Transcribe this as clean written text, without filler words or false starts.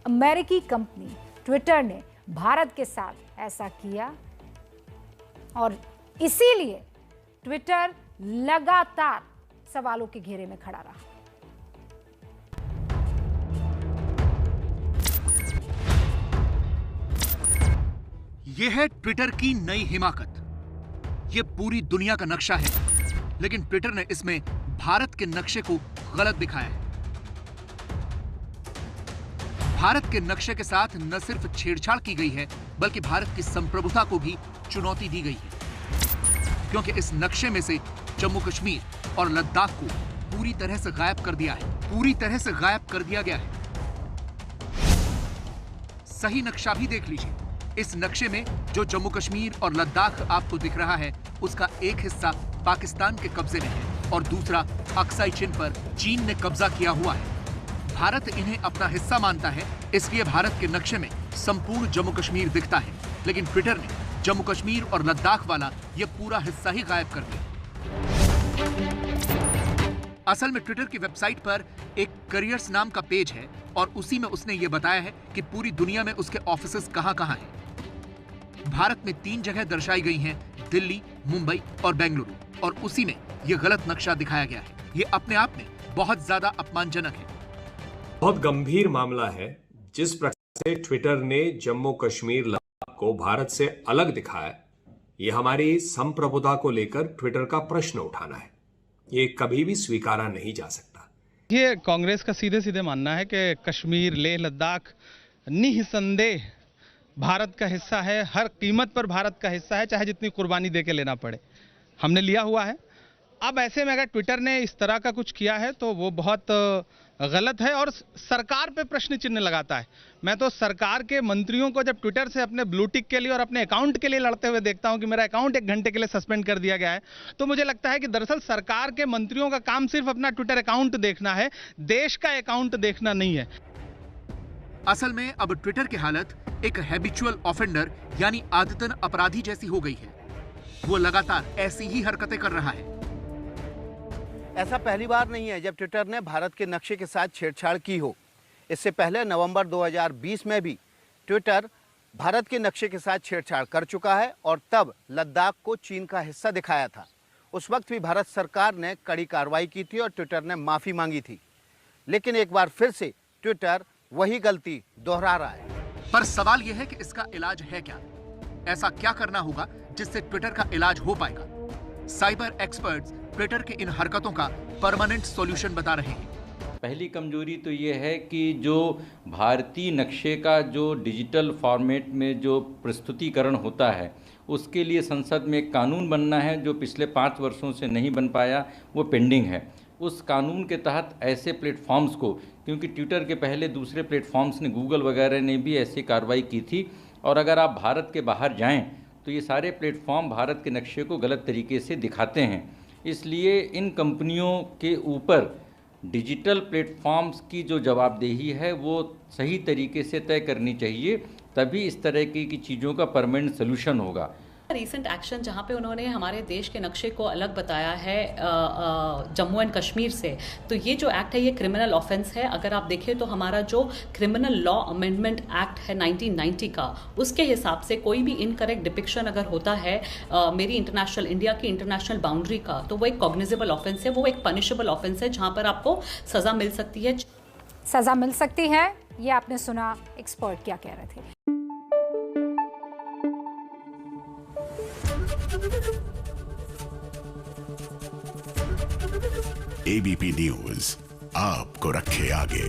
अमेरिकी company Twitter ने भारत के साथ ऐसा किया और इसीलिए ट्विटर लगातार सवालों के घेरे में खड़ा रहा। यह है ट्विटर की नई हिमाकत। यह पूरी दुनिया का नक्शा है, लेकिन ट्विटर ने इसमें भारत के नक्शे को गलत दिखाया है। भारत के नक्शे के साथ न सिर्फ छेड़छाड़ की गई है, बल्कि भारत की संप्रभुता को भी चुनौती दी गई है, क्योंकि इस नक्शे में से जम्मू कश्मीर और लद्दाख को पूरी तरह से गायब कर दिया है, पूरी तरह से गायब कर दिया गया है। सही नक्शा भी देख लीजिए। इस नक्शे में जो जम्मू कश्मीर और लद्दाख आपको दिख रहा है, उसका एक हिस्सा पाकिस्तान के कब्जे में है और दूसरा अक्साई चिन पर चीन ने कब्जा किया हुआ है। भारत इन्हें अपना हिस्सा मानता है, इसलिए भारत के नक्शे में संपूर्ण जम्मू कश्मीर दिखता है, लेकिन ट्विटर ने जम्मू कश्मीर और लद्दाख वाला यह पूरा हिस्सा ही गायब कर दिया। असल में ट्विटर की वेबसाइट पर एक करियर्स नाम का पेज है और उसी में उसने यह बताया है कि पूरी दुनिया में उसके ऑफिसेस कहां-कहां हैं। भारत में 3 जगह दर्शाई गई हैं, दिल्ली, मुंबई और बेंगलुरु, और उसी में यह गलत नक्शा दिखाया गया है। यह अपने आप में बहुत ज्यादा अपमानजनक है। बहुत गंभीर मामला है। जिस प्रकार से ट्विटर ने जम्मू कश्मीर लद्दाख को भारत से अलग दिखाया, यह हमारी संप्रभुता को लेकर ट्विटर का प्रश्न उठाना है। ये कभी भी स्वीकारा नहीं जा सकता। ये कांग्रेस का सीधे सीधे मानना है कि कश्मीर, लेह लद्दाख निसंदेह भारत का हिस्सा है, हर कीमत पर भारत का हिस्सा है, चाहे जितनी कुर्बानी देके लेना पड़े। हमने लिया हुआ है। अब ऐसे में अगर ट्विटर ने इस तरह का कुछ किया है तो वो बहुत गलत है और सरकार पे प्रश्न चिन्ह लगाता है। मैं तो सरकार के मंत्रियों को जब ट्विटर से अपने ब्लू टिक के लिए और अपने अकाउंट के लिए लड़ते हुए देखता हूं कि मेरा अकाउंट 1 घंटे के लिए सस्पेंड कर दिया गया है, तो मुझे लगता है कि दरअसल सरकार के मंत्रियों का काम सिर्फ अपना ट्विटर अकाउंट देखना है, देश का अकाउंट देखना नहीं है। असल में अब ट्विटर की हालत एक हैबिचुअल ऑफेंडर यानी आदतन अपराधी जैसी हो गई है। वो लगातार ऐसी ही हरकतें कर रहा है। ऐसा पहली बार नहीं है जब ट्विटर ने भारत के नक्शे के साथ छेड़छाड़ की हो। इससे पहले नवंबर 2020 में भी ट्विटर भारत के नक्शे के साथ छेड़छाड़ कर चुका है और तब लद्दाख को चीन का हिस्सा दिखाया था। उस वक्त भी भारत सरकार ने कड़ी कार्रवाई की थी और ट्विटर ने माफ़ी मांगी थी। लेकिन एक बार फिर से ट्विटर वही गलती दोहरा रहा है। पर सवाल यह है कि इसका इलाज है क्या? ऐसा क्या करना होगा जिससे ट्विटर का इलाज हो पाएगा? साइबर एक्सपर्ट्स ट्विटर की इन हरकतों का परमानेंट सॉल्यूशन बता रहे हैं। पहली कमजोरी तो ये है कि जो भारतीय नक्शे का जो डिजिटल फॉर्मेट में जो प्रस्तुतिकरण होता है, उसके लिए संसद में एक कानून बनना है जो पिछले 5 वर्षों से नहीं बन पाया, वो पेंडिंग है। उस कानून के तहत ऐसे प्लेटफॉर्म्स को, क्योंकि ट्विटर के पहले दूसरे प्लेटफॉर्म्स ने, गूगल वगैरह ने भी ऐसी कार्रवाई की थी, और अगर आप भारत के बाहर जाएं तो ये सारे प्लेटफॉर्म भारत के नक्शे को गलत तरीके से दिखाते हैं। इसलिए इन कंपनियों के ऊपर डिजिटल प्लेटफॉर्म्स की जो जवाबदेही है वो सही तरीके से तय करनी चाहिए, तभी इस तरह की चीज़ों का परमानेंट सोल्यूशन होगा। रीसेंट एक्शन जहां पे उन्होंने हमारे देश के नक्शे को अलग बताया है जम्मू एंड कश्मीर से, तो ये जो एक्ट है ये क्रिमिनल ऑफेंस है। अगर आप देखें तो हमारा जो क्रिमिनल लॉ अमेंडमेंट एक्ट है 1990 का, उसके हिसाब से कोई भी इनकरेक्ट डिपिक्शन अगर होता है मेरी इंडिया की इंटरनेशनल बाउंड्री का, तो वो एक कॉग्निजेबल ऑफेंस है, वो एक पनिशेबल ऑफेंस है जहां पर आपको सजा मिल सकती है। सजा मिल सकती है, ये आपने सुना एक्सपर्ट क्या कह रहे थे। एबीपी न्यूज आपको रखे आगे।